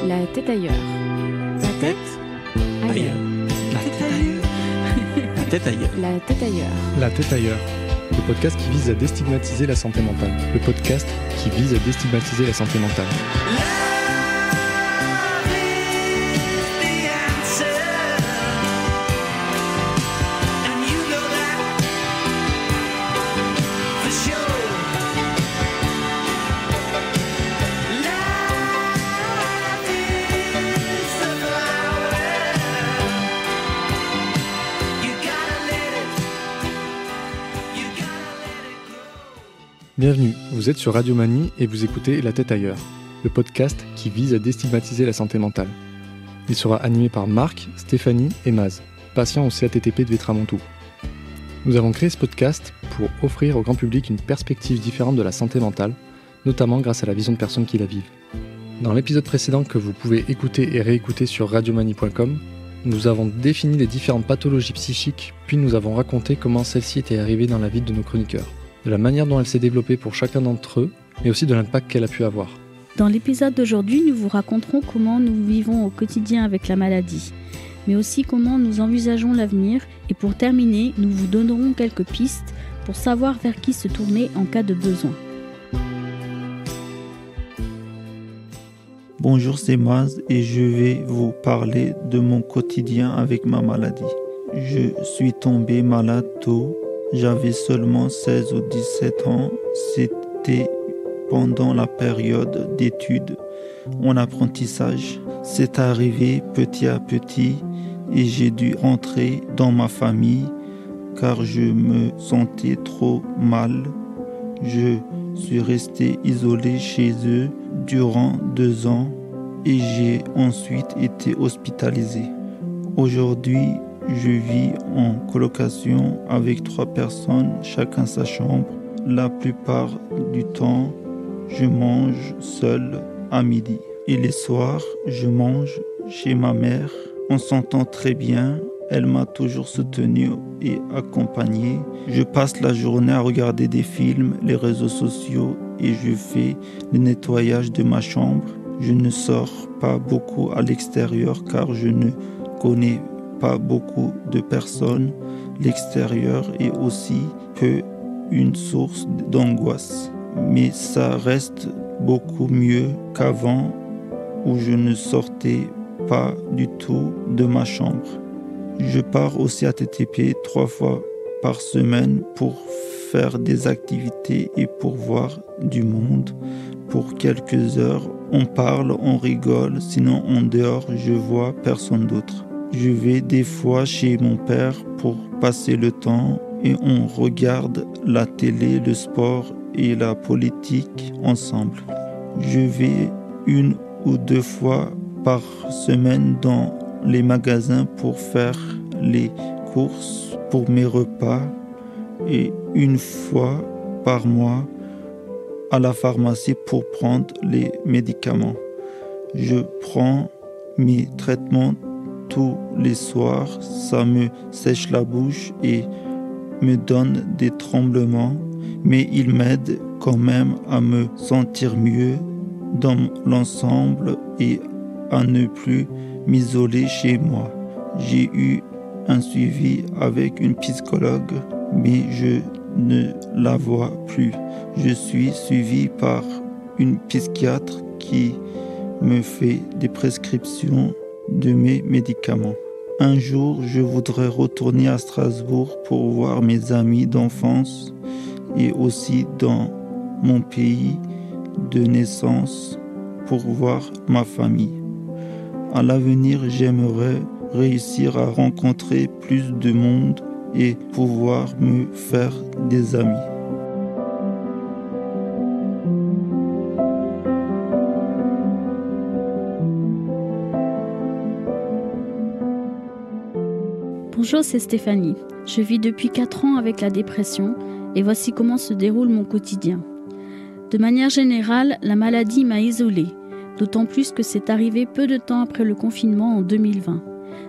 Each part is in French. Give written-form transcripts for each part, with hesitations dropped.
La tête ailleurs. La tête ailleurs. La tête ailleurs. La tête ailleurs. La tête ailleurs. La tête ailleurs. Le podcast qui vise à déstigmatiser la santé mentale. Le podcast qui vise à déstigmatiser la santé mentale. Bienvenue, vous êtes sur Radio Mani et vous écoutez La tête ailleurs, le podcast qui vise à déstigmatiser la santé mentale. Il sera animé par Marc, Stéphanie et Maz, patients au CATTP de Vétramontou. Nous avons créé ce podcast pour offrir au grand public une perspective différente de la santé mentale, notamment grâce à la vision de personnes qui la vivent. Dans l'épisode précédent que vous pouvez écouter et réécouter sur radiomani.com, nous avons défini les différentes pathologies psychiques, puis nous avons raconté comment celles-ci étaient arrivées dans la vie de nos chroniqueurs, de la manière dont elle s'est développée pour chacun d'entre eux, mais aussi de l'impact qu'elle a pu avoir. Dans l'épisode d'aujourd'hui, nous vous raconterons comment nous vivons au quotidien avec la maladie, mais aussi comment nous envisageons l'avenir, et pour terminer, nous vous donnerons quelques pistes pour savoir vers qui se tourner en cas de besoin. Bonjour, c'est Maz et je vais vous parler de mon quotidien avec ma maladie. Je suis tombé malade tôt. J'avais seulement 16 ou 17 ans. C'était pendant la période d'études en apprentissage. C'est arrivé petit à petit et j'ai dû rentrer dans ma famille car je me sentais trop mal. Je suis resté isolé chez eux durant 2 ans et j'ai ensuite été hospitalisé. Aujourd'hui, je vis en colocation avec 3 personnes, chacun sa chambre. La plupart du temps, je mange seul à midi. Et les soirs, je mange chez ma mère. On s'entend très bien. Elle m'a toujours soutenu et accompagné. Je passe la journée à regarder des films, les réseaux sociaux et je fais le nettoyage de ma chambre. Je ne sors pas beaucoup à l'extérieur car je ne connais pas beaucoup de personnes. L'extérieur est aussi peu une source d'angoisse. Mais ça reste beaucoup mieux qu'avant où je ne sortais pas du tout de ma chambre. Je pars au CATTP 3 fois par semaine pour faire des activités et pour voir du monde. Pour quelques heures, on parle, on rigole, sinon en dehors, je vois personne d'autre. Je vais des fois chez mon père pour passer le temps et on regarde la télé, le sport et la politique ensemble. Je vais 1 ou 2 fois par semaine dans les magasins pour faire les courses pour mes repas et 1 fois par mois à la pharmacie pour prendre les médicaments. Je prends mes traitements tous les soirs, ça me sèche la bouche et me donne des tremblements, mais il m'aide quand même à me sentir mieux dans l'ensemble et à ne plus m'isoler chez moi. J'ai eu un suivi avec une psychologue, mais je ne la vois plus. Je suis suivi par une psychiatre qui me fait des prescriptions de mes médicaments. Un jour, je voudrais retourner à Strasbourg pour voir mes amis d'enfance et aussi dans mon pays de naissance pour voir ma famille. À l'avenir, j'aimerais réussir à rencontrer plus de monde et pouvoir me faire des amis. Bonjour, c'est Stéphanie. Je vis depuis 4 ans avec la dépression et voici comment se déroule mon quotidien. De manière générale, la maladie m'a isolée, d'autant plus que c'est arrivé peu de temps après le confinement en 2020.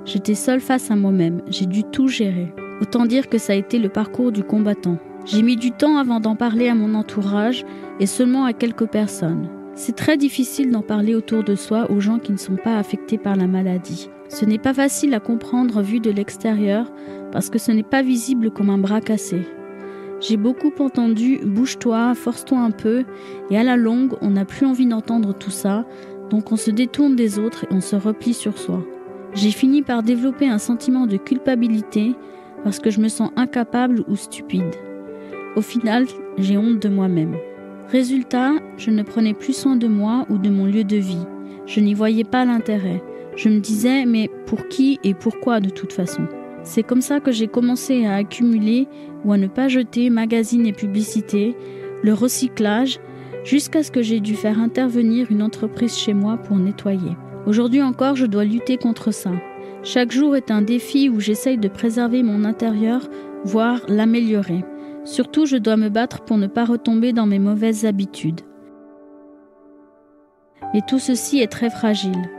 J'étais seule face à moi-même, j'ai dû tout gérer. Autant dire que ça a été le parcours du combattant. J'ai mis du temps avant d'en parler à mon entourage et seulement à quelques personnes. C'est très difficile d'en parler autour de soi aux gens qui ne sont pas affectés par la maladie. Ce n'est pas facile à comprendre vu de l'extérieur parce que ce n'est pas visible comme un bras cassé. J'ai beaucoup entendu « bouge-toi, force-toi un peu » et à la longue, on n'a plus envie d'entendre tout ça, donc on se détourne des autres et on se replie sur soi. J'ai fini par développer un sentiment de culpabilité parce que je me sens incapable ou stupide. Au final, j'ai honte de moi-même. Résultat, je ne prenais plus soin de moi ou de mon lieu de vie. Je n'y voyais pas l'intérêt. Je me disais, mais pour qui et pourquoi de toute façon ? C'est comme ça que j'ai commencé à accumuler ou à ne pas jeter magazines et publicités, le recyclage, jusqu'à ce que j'ai dû faire intervenir une entreprise chez moi pour nettoyer. Aujourd'hui encore, je dois lutter contre ça. Chaque jour est un défi où j'essaye de préserver mon intérieur, voire l'améliorer. Surtout, je dois me battre pour ne pas retomber dans mes mauvaises habitudes. Mais tout ceci est très fragile.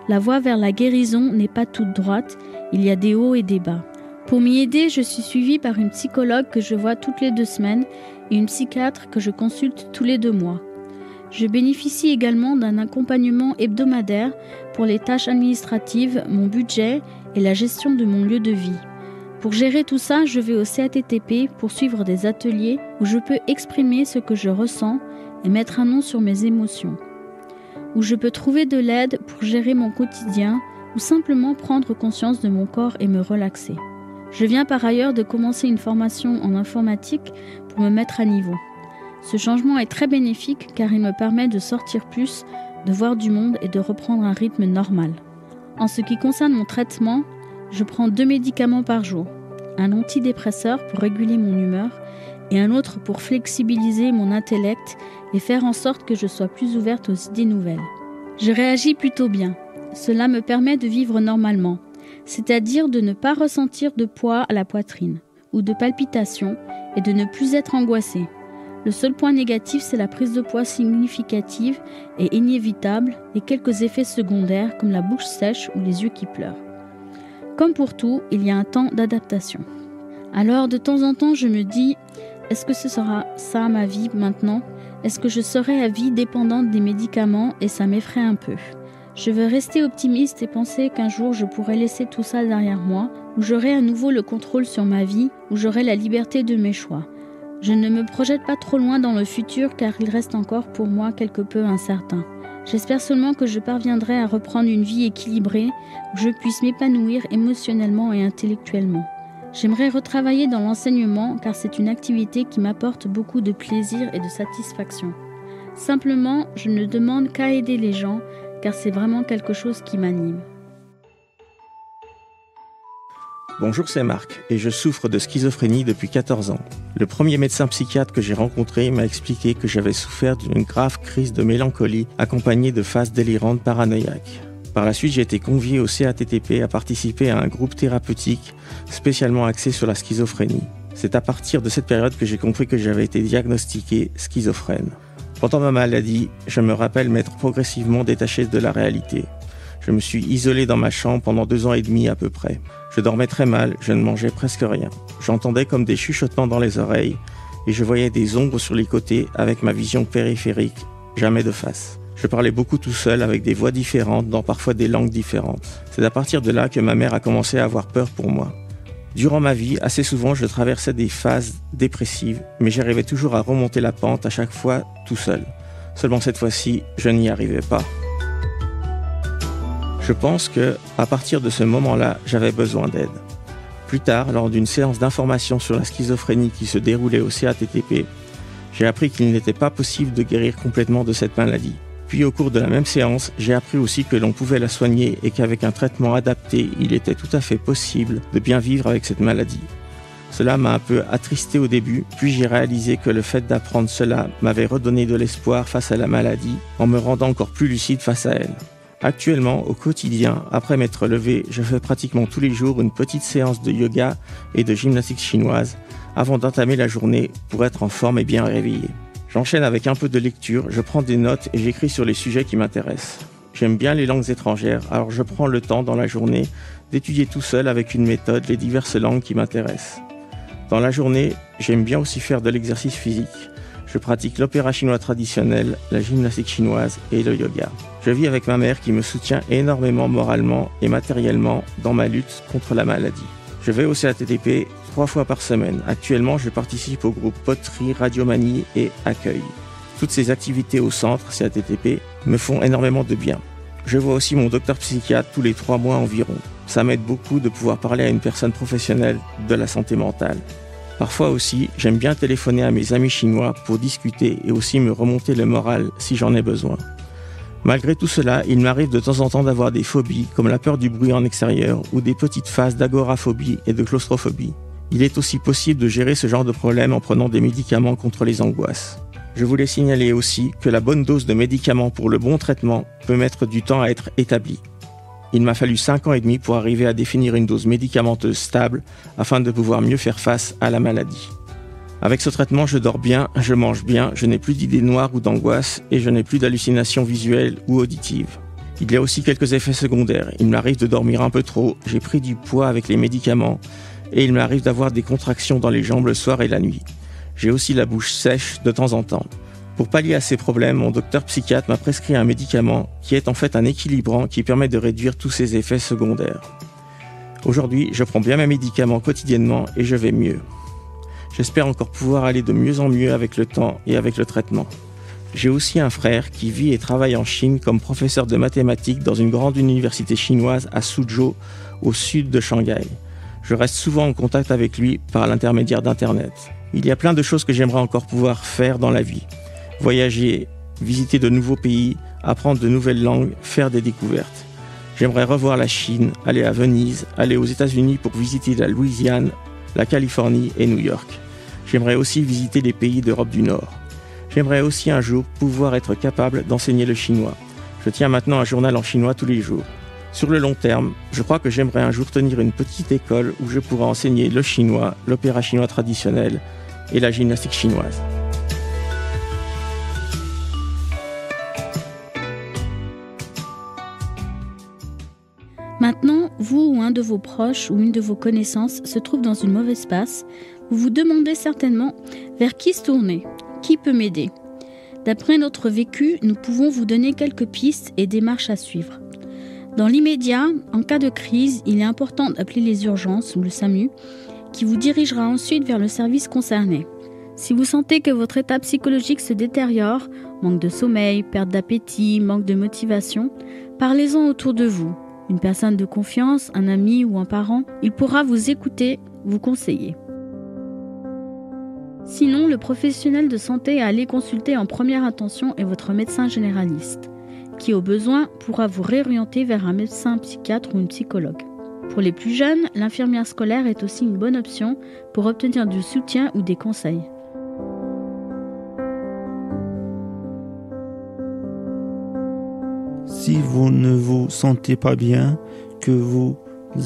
La voie vers la guérison n'est pas toute droite, il y a des hauts et des bas. Pour m'y aider, je suis suivie par une psychologue que je vois toutes les 2 semaines et une psychiatre que je consulte tous les 2 mois. Je bénéficie également d'un accompagnement hebdomadaire pour les tâches administratives, mon budget et la gestion de mon lieu de vie. Pour gérer tout ça, je vais au CATTP pour suivre des ateliers où je peux exprimer ce que je ressens et mettre un nom sur mes émotions. Où je peux trouver de l'aide pour gérer mon quotidien ou simplement prendre conscience de mon corps et me relaxer. Je viens par ailleurs de commencer une formation en informatique pour me mettre à niveau. Ce changement est très bénéfique car il me permet de sortir plus, de voir du monde et de reprendre un rythme normal. En ce qui concerne mon traitement, je prends 2 médicaments par jour. Un antidépresseur pour réguler mon humeur et un autre pour flexibiliser mon intellect et faire en sorte que je sois plus ouverte aux idées nouvelles. Je réagis plutôt bien. Cela me permet de vivre normalement, c'est-à-dire de ne pas ressentir de poids à la poitrine ou de palpitations et de ne plus être angoissée. Le seul point négatif, c'est la prise de poids significative et inévitable et quelques effets secondaires comme la bouche sèche ou les yeux qui pleurent. Comme pour tout, il y a un temps d'adaptation. Alors, de temps en temps, je me dis, est-ce que ce sera ça ma vie maintenant ? Est-ce que je serai à vie dépendante des médicaments et ça m'effraie un peu ? Je veux rester optimiste et penser qu'un jour je pourrai laisser tout ça derrière moi, où j'aurai à nouveau le contrôle sur ma vie, où j'aurai la liberté de mes choix. Je ne me projette pas trop loin dans le futur car il reste encore pour moi quelque peu incertain. J'espère seulement que je parviendrai à reprendre une vie équilibrée, où je puisse m'épanouir émotionnellement et intellectuellement. J'aimerais retravailler dans l'enseignement car c'est une activité qui m'apporte beaucoup de plaisir et de satisfaction. Simplement, je ne demande qu'à aider les gens car c'est vraiment quelque chose qui m'anime. Bonjour, c'est Marc et je souffre de schizophrénie depuis 14 ans. Le premier médecin psychiatre que j'ai rencontré m'a expliqué que j'avais souffert d'une grave crise de mélancolie accompagnée de phases délirantes paranoïaques. Par la suite, j'ai été convié au CATTP à participer à un groupe thérapeutique spécialement axé sur la schizophrénie. C'est à partir de cette période que j'ai compris que j'avais été diagnostiqué schizophrène. Pendant ma maladie, je me rappelle m'être progressivement détaché de la réalité. Je me suis isolé dans ma chambre pendant 2 ans et demi à peu près. Je dormais très mal, je ne mangeais presque rien. J'entendais comme des chuchotements dans les oreilles et je voyais des ombres sur les côtés avec ma vision périphérique, jamais de face. Je parlais beaucoup tout seul avec des voix différentes dans parfois des langues différentes. C'est à partir de là que ma mère a commencé à avoir peur pour moi. Durant ma vie, assez souvent, je traversais des phases dépressives, mais j'arrivais toujours à remonter la pente à chaque fois tout seul. Seulement cette fois-ci, je n'y arrivais pas. Je pense que, à partir de ce moment-là, j'avais besoin d'aide. Plus tard, lors d'une séance d'information sur la schizophrénie qui se déroulait au CATTP, j'ai appris qu'il n'était pas possible de guérir complètement de cette maladie. Puis au cours de la même séance, j'ai appris aussi que l'on pouvait la soigner et qu'avec un traitement adapté, il était tout à fait possible de bien vivre avec cette maladie. Cela m'a un peu attristé au début, puis j'ai réalisé que le fait d'apprendre cela m'avait redonné de l'espoir face à la maladie, en me rendant encore plus lucide face à elle. Actuellement, au quotidien, après m'être levé, je fais pratiquement tous les jours une petite séance de yoga et de gymnastique chinoise avant d'entamer la journée pour être en forme et bien réveillé. J'enchaîne avec un peu de lecture, je prends des notes et j'écris sur les sujets qui m'intéressent. J'aime bien les langues étrangères, alors je prends le temps dans la journée d'étudier tout seul avec une méthode les diverses langues qui m'intéressent. Dans la journée, j'aime bien aussi faire de l'exercice physique. Je pratique l'opéra chinois traditionnel, la gymnastique chinoise et le yoga. Je vis avec ma mère qui me soutient énormément moralement et matériellement dans ma lutte contre la maladie. Je vais au CATTP 3 fois par semaine. Actuellement, je participe au groupe Poterie, Radiomanie et Accueil. Toutes ces activités au centre CATTP me font énormément de bien. Je vois aussi mon docteur psychiatre tous les 3 mois environ. Ça m'aide beaucoup de pouvoir parler à une personne professionnelle de la santé mentale. Parfois aussi, j'aime bien téléphoner à mes amis chinois pour discuter et aussi me remonter le moral si j'en ai besoin. Malgré tout cela, il m'arrive de temps en temps d'avoir des phobies comme la peur du bruit en extérieur ou des petites phases d'agoraphobie et de claustrophobie. Il est aussi possible de gérer ce genre de problème en prenant des médicaments contre les angoisses. Je voulais signaler aussi que la bonne dose de médicaments pour le bon traitement peut mettre du temps à être établie. Il m'a fallu 5 ans et demi pour arriver à définir une dose médicamenteuse stable afin de pouvoir mieux faire face à la maladie. Avec ce traitement, je dors bien, je mange bien, je n'ai plus d'idées noires ou d'angoisse et je n'ai plus d'hallucinations visuelles ou auditives. Il y a aussi quelques effets secondaires. Il m'arrive de dormir un peu trop, j'ai pris du poids avec les médicaments et il m'arrive d'avoir des contractions dans les jambes le soir et la nuit. J'ai aussi la bouche sèche de temps en temps. Pour pallier à ces problèmes, mon docteur psychiatre m'a prescrit un médicament qui est en fait un équilibrant qui permet de réduire tous ces effets secondaires. Aujourd'hui, je prends bien mes médicaments quotidiennement et je vais mieux. J'espère encore pouvoir aller de mieux en mieux avec le temps et avec le traitement. J'ai aussi un frère qui vit et travaille en Chine comme professeur de mathématiques dans une grande université chinoise à Suzhou, au sud de Shanghai. Je reste souvent en contact avec lui par l'intermédiaire d'Internet. Il y a plein de choses que j'aimerais encore pouvoir faire dans la vie. Voyager, visiter de nouveaux pays, apprendre de nouvelles langues, faire des découvertes. J'aimerais revoir la Chine, aller à Venise, aller aux États-Unis pour visiter la Louisiane, la Californie et New York. J'aimerais aussi visiter les pays d'Europe du Nord. J'aimerais aussi un jour pouvoir être capable d'enseigner le chinois. Je tiens maintenant un journal en chinois tous les jours. Sur le long terme, je crois que j'aimerais un jour tenir une petite école où je pourrais enseigner le chinois, l'opéra chinois traditionnel et la gymnastique chinoise. Maintenant, vous ou un de vos proches ou une de vos connaissances se trouve dans une mauvaise passe, vous vous demandez certainement vers qui se tourner, qui peut m'aider. D'après notre vécu, nous pouvons vous donner quelques pistes et démarches à suivre. Dans l'immédiat, en cas de crise, il est important d'appeler les urgences ou le SAMU, qui vous dirigera ensuite vers le service concerné. Si vous sentez que votre état psychologique se détériore, manque de sommeil, perte d'appétit, manque de motivation, parlez-en autour de vous. Une personne de confiance, un ami ou un parent, il pourra vous écouter, vous conseiller. Sinon, le professionnel de santé à aller consulter en première intention est votre médecin généraliste, qui au besoin pourra vous réorienter vers un médecin psychiatre ou une psychologue. Pour les plus jeunes, l'infirmière scolaire est aussi une bonne option pour obtenir du soutien ou des conseils. Si vous ne vous sentez pas bien, que vous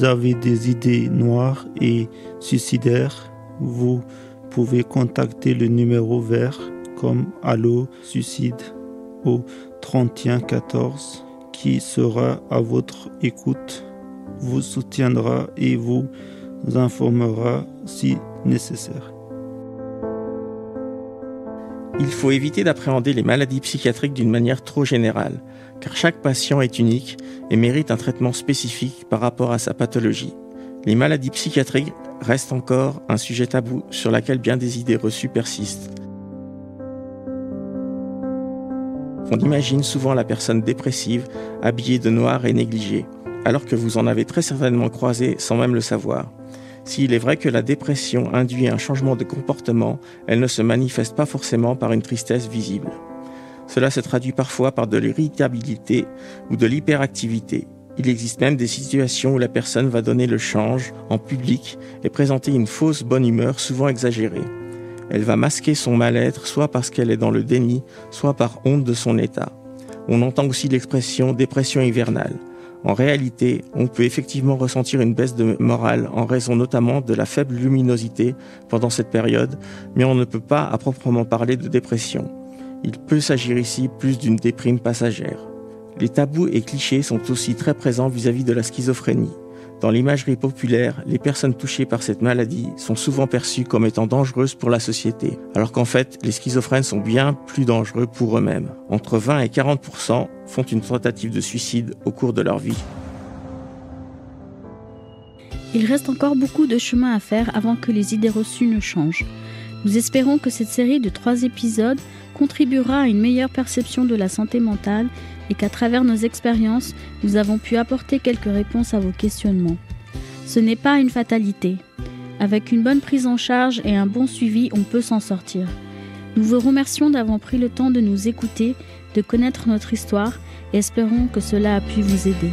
avez des idées noires et suicidaires, vous pouvez contacter le numéro vert comme Allo Suicide au 31 14 qui sera à votre écoute, vous soutiendra et vous informera si nécessaire. Il faut éviter d'appréhender les maladies psychiatriques d'une manière trop générale, car chaque patient est unique et mérite un traitement spécifique par rapport à sa pathologie. Les maladies psychiatriques restent encore un sujet tabou sur lequel bien des idées reçues persistent. On imagine souvent la personne dépressive, habillée de noir et négligée, alors que vous en avez très certainement croisé sans même le savoir. S'il est vrai que la dépression induit un changement de comportement, elle ne se manifeste pas forcément par une tristesse visible. Cela se traduit parfois par de l'irritabilité ou de l'hyperactivité. Il existe même des situations où la personne va donner le change en public et présenter une fausse bonne humeur souvent exagérée. Elle va masquer son mal-être soit parce qu'elle est dans le déni, soit par honte de son état. On entend aussi l'expression « dépression hivernale ». En réalité, on peut effectivement ressentir une baisse de morale en raison notamment de la faible luminosité pendant cette période, mais on ne peut pas à proprement parler de dépression. Il peut s'agir ici plus d'une déprime passagère. Les tabous et clichés sont aussi très présents vis-à-vis de la schizophrénie. Dans l'imagerie populaire, les personnes touchées par cette maladie sont souvent perçues comme étant dangereuses pour la société, alors qu'en fait, les schizophrènes sont bien plus dangereux pour eux-mêmes. Entre 20 et 40% font une tentative de suicide au cours de leur vie. Il reste encore beaucoup de chemin à faire avant que les idées reçues ne changent. Nous espérons que cette série de 3 épisodes contribuera à une meilleure perception de la santé mentale et qu'à travers nos expériences, nous avons pu apporter quelques réponses à vos questionnements. Ce n'est pas une fatalité. Avec une bonne prise en charge et un bon suivi, on peut s'en sortir. Nous vous remercions d'avoir pris le temps de nous écouter, de connaître notre histoire et espérons que cela a pu vous aider.